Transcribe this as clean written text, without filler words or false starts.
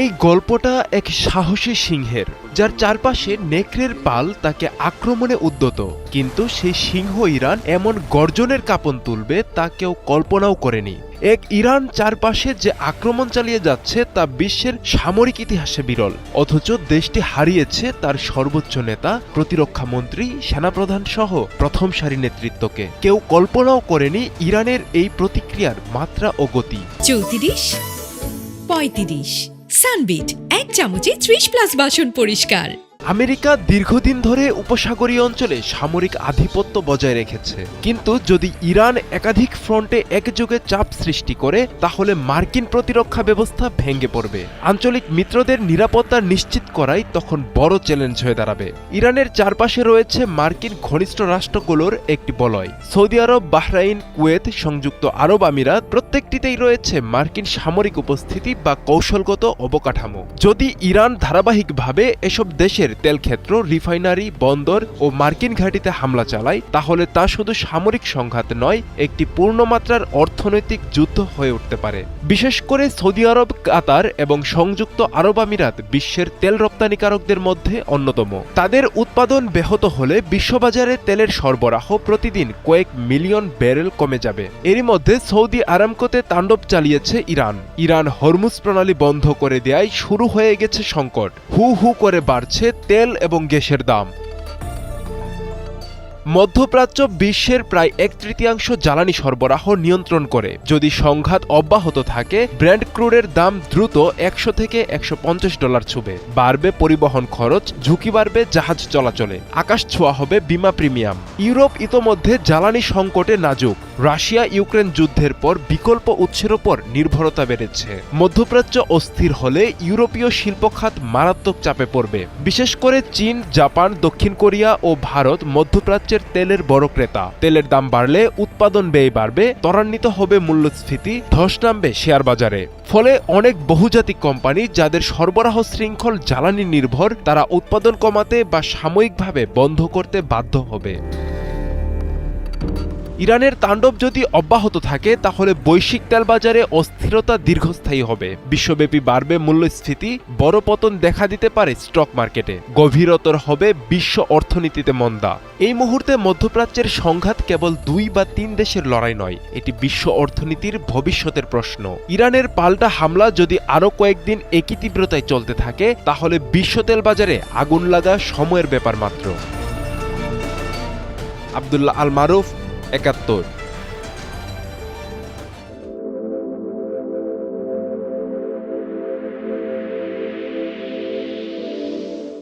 এই গল্পটা এক সাহসী সিংহের, যার চারপাশে নেকড়ের পাল তাকে আক্রমণে উদ্যত, কিন্তু সেই সিংহ ইরান এমন গর্জনের কাঁপন তুলবে তা কেউ কল্পনাও করেনি। এক ইরান চারপাশে যে আক্রমণ চালিয়ে যাচ্ছে তা বিশ্বের সামরিক ইতিহাসে বিরল, অথচ দেশটি হারিয়েছে তার সর্বোচ্চ নেতা, প্রতিরক্ষা মন্ত্রী, সেনাপ্রধান সহ প্রথম সারি নেতৃত্বকে। কেউ কল্পনাও করেনি ইরানের এই প্রতিক্রিয়ার মাত্রা ও গতি। 34, 35 সানবিট 1 চামচে 30+ বাসন পরিষ্কার। আমেরিকা দীর্ঘদিন ধরে উপসাগরীয় অঞ্চলে সামরিক আধিপত্য বজায় রেখেছে, কিন্তু যদি ইরান একাধিক ফ্রন্টে একযোগে চাপ সৃষ্টি করে তাহলে মার্কিন প্রতিরক্ষা ব্যবস্থা ভেঙে পড়বে। আঞ্চলিক মিত্রদের নিরাপত্তা নিশ্চিত করাই তখন বড় চ্যালেঞ্জ হয়ে দাঁড়াবে। ইরানের চারপাশে রয়েছে মার্কিন ঘনিষ্ঠ রাষ্ট্রগুলোর একটি বলয়। সৌদি আরব, বাহরাইন, কুয়েত, সংযুক্ত আরব আমিরাত প্রত্যেকটিতেই রয়েছে মার্কিন সামরিক উপস্থিতি বা কৌশলগত অবকাঠামো। যদি ইরান ধারাবাহিকভাবে এসব দেশের তেলক্ষেত্র, রিফাইনারি, বন্দর ও মার্কিন ঘাঁটিতে হামলা চালায় তাহলে তা শুধু সামরিক সংঘাত নয়, একটি পূর্ণমাত্রার অর্থনৈতিক যুদ্ধ হয়ে উঠতে পারে। বিশেষ করে সৌদি আরব, কাতার এবং সংযুক্ত আরব আমিরাত বিশ্বের তেল রপ্তানিকারকদের মধ্যে অন্যতম। তাদের উৎপাদন ব্যাহত হলে বিশ্ববাজারে তেলের সরবরাহ প্রতিদিন কয়েক মিলিয়ন ব্যারেল কমে যাবে। এরই মধ্যে সৌদি আরামকোতে তাণ্ডব চালিয়েছে ইরান হরমুজ প্রণালী বন্ধ করে দেয়ায় শুরু হয়ে গেছে সংকট। হু হু করে বাড়ছে তেল এবং গ্যাসের দাম। মধ্যপ্রাচ্য বিশ্বের প্রায় 1/3 জ্বালানি সরবরাহ নিয়ন্ত্রণ করে। যদি সংঘাত অব্যাহত থাকে, ব্র্যান্ড ক্রুডের দাম দ্রুত $100 থেকে $150 ছুবে। বাড়বে পরিবহন খরচ, ঝুঁকি বাড়বে জাহাজ চলাচলে, আকাশ ছোঁয়া হবে বিমা প্রিমিয়াম। ইউরোপ ইতোমধ্যে জ্বালানি সংকটে নাজুক। রাশিয়া ইউক্রেন যুদ্ধের পর বিকল্প উৎসের ওপর নির্ভরতা বেড়েছে। মধ্যপ্রাচ্য অস্থির হলে ইউরোপীয় শিল্পখাত মারাত্মক চাপে পড়বে। বিশেষ করে চীন, জাপান, দক্ষিণ কোরিয়া ও ভারত মধ্যপ্রাচ্যের তেলের বড় ক্রেতা। তেলের দাম বাড়লে উৎপাদন ব্যয় বাড়বে, ত্বরান্বিত হবে মূল্যস্ফীতি, ধস নামবে শেয়ার বাজারে। ফলে অনেক বহুজাতিক কোম্পানি যাদের সরবরাহ শৃঙ্খল জ্বালানি নির্ভর, তারা উৎপাদন কমাতে বা সাময়িকভাবে বন্ধ করতে বাধ্য হবে। ইরানের তাণ্ডব যদি অব্যাহত থাকে তাহলে বৈশ্বিক তেল বাজারে অস্থিরতা দীর্ঘস্থায়ী হবে। বিশ্বব্যাপী বাড়বে মূল্যস্ফীতি, বড় পতন দেখা দিতে পারে স্টক মার্কেটে, গভীরতর হবে বিশ্ব অর্থনীতিতে মন্দা। এই মুহূর্তে মধ্যপ্রাচ্যের সংঘাত কেবল 2 বা 3 দেশের লড়াই নয়, এটি বিশ্ব অর্থনীতির ভবিষ্যতের প্রশ্ন। ইরানের পাল্টা হামলা যদি আরও কয়েকদিন একই তীব্রতায় চলতে থাকে তাহলে বিশ্ব তেল বাজারে আগুন লাগা সময়ের ব্যাপার মাত্র। আব্দুল্লাহ আল মারুফ, 71।